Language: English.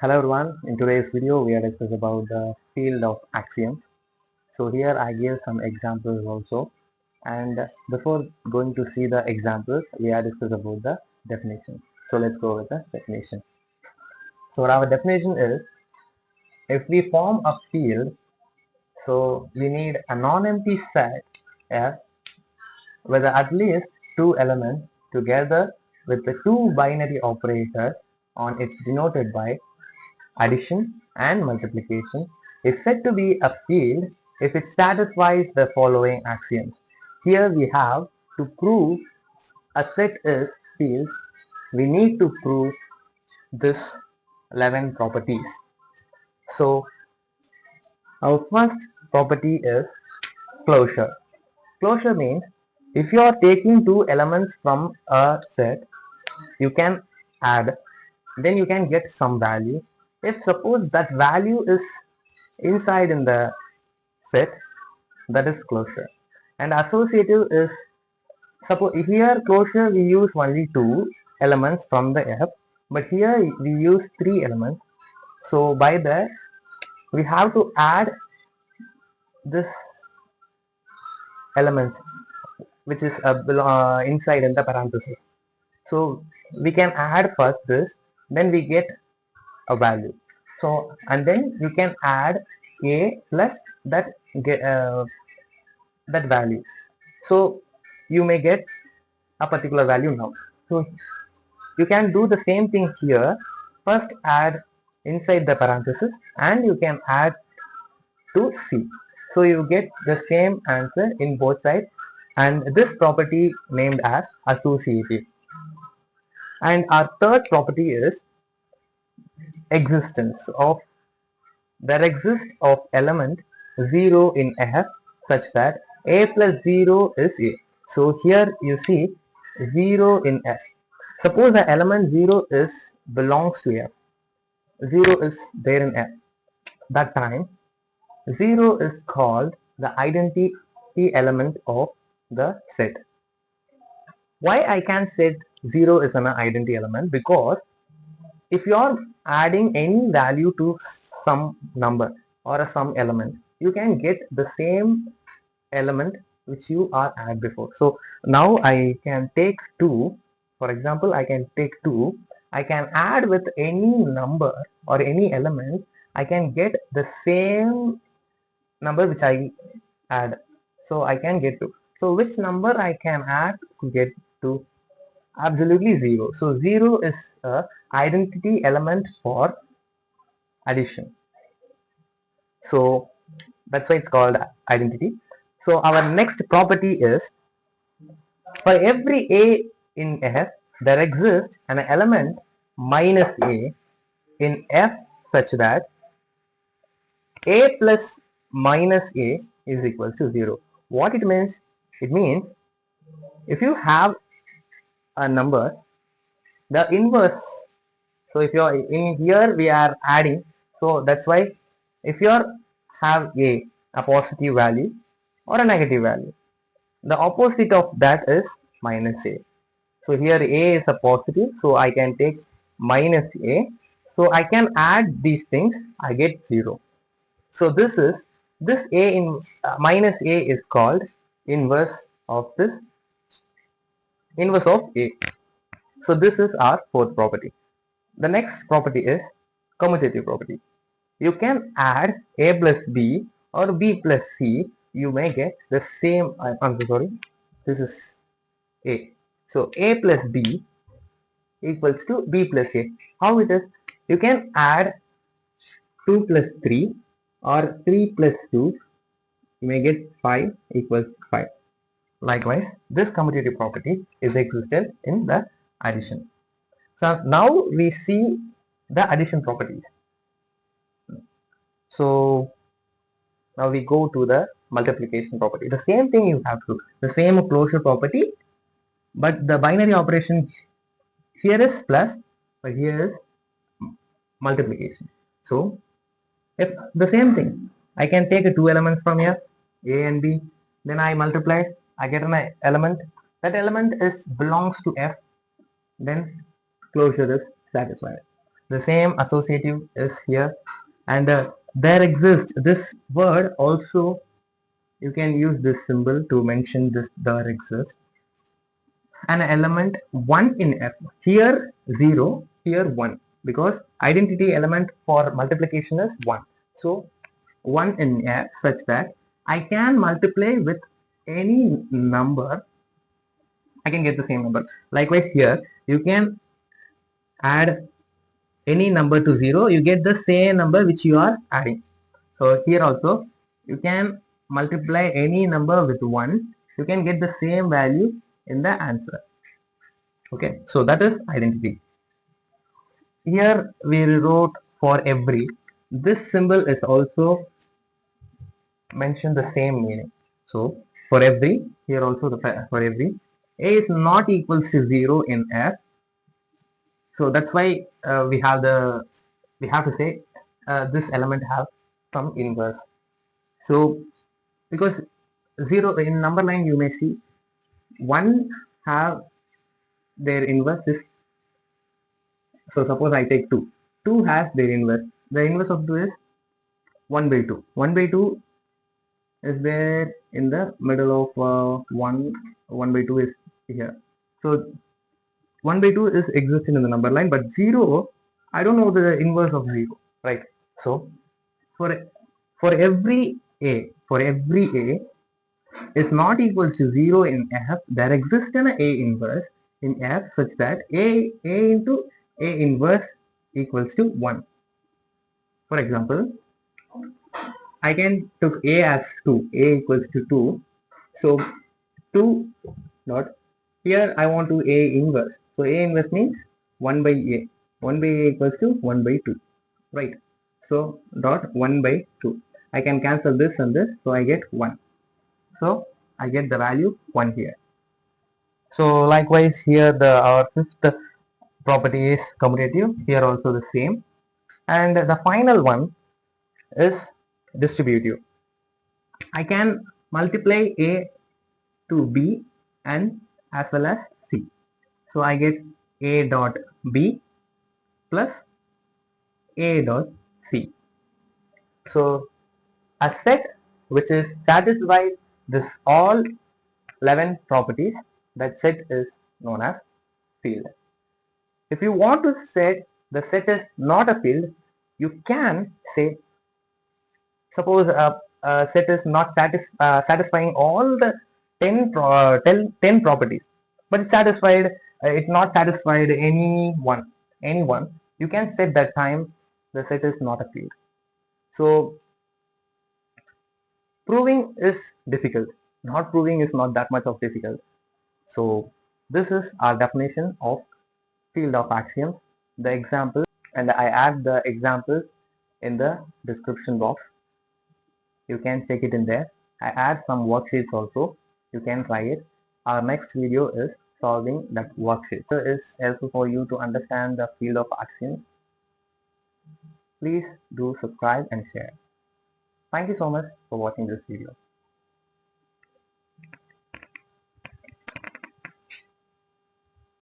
Hello everyone, in today's video we are discussing about the field of axioms. So here I give some examples also, and before going to see the examples we are discussing about the definition. So let's go with the definition. So our definition is, if we form a field, so we need a non-empty set F with at least two elements together with the two binary operators on it's denoted by addition and multiplication is said to be a field if it satisfies the following axioms. Here we have to prove a set is field, we need to prove this 11 properties. So our first property is closure. Closure means if you are taking two elements from a set, you can add, then you can get some value. If suppose that value is inside in the set, that is closure. And associative is, suppose here closure we use only two elements from the F, but here we use three elements. So by that we have to add this elements which is inside in the parenthesis. So we can add first this, then we get a value. So and then you can add a plus that that value. So you may get a particular value now. So you can do the same thing here. First add inside the parenthesis and you can add to C. So you get the same answer in both sides, and this property named as associative. And our third property is existence of, there exists of element 0 in F such that a plus 0 is a. So here you see 0 in F. Suppose the element 0 is belongs to F. 0 is there in F. That time 0 is called the identity element of the set. Why I can say 0 is an identity element? Because if you are adding any value to some number or some element, you can get the same element which you are add before. So now I can take 2, for example I can take 2, I can add with any number or any element, I can get the same number which I add. So I can get 2. So which number I can add to get to? Absolutely 0. So 0 is a identity element for addition. So that's why it's called identity. So our next property is, for every a in F, there exists an element minus a in F such that a plus minus a is equal to 0. What it means? It means if you have a number, the inverse. So if you are in here, we are adding. So that's why if you have a positive value or a negative value, the opposite of that is minus a. So here a is a positive, so I can take minus a. So I can add these things, I get 0. So this a in minus a is called inverse of this, inverse of a. So this is our fourth property. The next property is commutative property. You can add a plus b or b plus c, you may get the same. I'm so sorry, this is a. So a plus b equals to b plus a. How it is? You can add 2 plus 3 or 3 plus 2, you may get 5 equals 5. Likewise, this commutative property is existent in the addition. So now we see the addition properties. So now we go to the multiplication property. The same thing you have to do. The same closure property, but the binary operation here is plus, but here is multiplication. So if the same thing, I can take two elements from here, a and b, then I multiply, I get an element. That element is belongs to F, then closure is satisfied. The same associative is here, and there exists this word also. You can use this symbol to mention this there exists an element 1 in F. Here 0, here 1, because identity element for multiplication is 1. So 1 in F such that I can multiply with any number, I can get the same number. Likewise here, you can add any number to 0, you get the same number which you are adding. So here also, you can multiply any number with 1, you can get the same value in the answer. Okay, so that is identity. Here we wrote for every. This symbol is also mention the same meaning. So for every, here also the for every, a is not equals to 0 in F. So that's why we have to say this element have some inverse. So because 0 in number line you may see 1 have their inverse is, so suppose I take 2. 2 has their inverse. The inverse of 2 is 1 by 2. 1 by 2 is there in the middle of 1. 1 by 2 is here. So 1 by 2 is existing in the number line, but 0, I don't know the inverse of 0, right? So for every a is not equal to 0 in F, there exists an a inverse in F such that a into a inverse equals to 1. For example, I can took a as 2, a equals to 2. So 2 dot, here I want to a inverse. So a inverse means 1 by a. 1 by a equals to 1 by 2, right? So dot 1 by 2. I can cancel this and this, so I get 1. So I get the value 1 here. So likewise here our fifth property is commutative. Here also the same. And the final one is distributive. I can multiply a to b and as well as c. So I get a dot b plus a dot c. So a set which is satisfied this all 11 properties, that set is known as field. If you want to say the set is not a field, you can say, suppose a set is not satisfying all the 10 properties, but it's satisfied, it's not satisfied any one, you can set that time the set is not a field. So proving is difficult, not proving is not that much of difficult. So this is our definition of field of axioms. The example, and I add the example in the description box. You can check it in there. I add some worksheets also. You can try it. Our next video is solving that worksheet. So it's helpful for you to understand the field of axioms. Please do subscribe and share. Thank you so much for watching this video.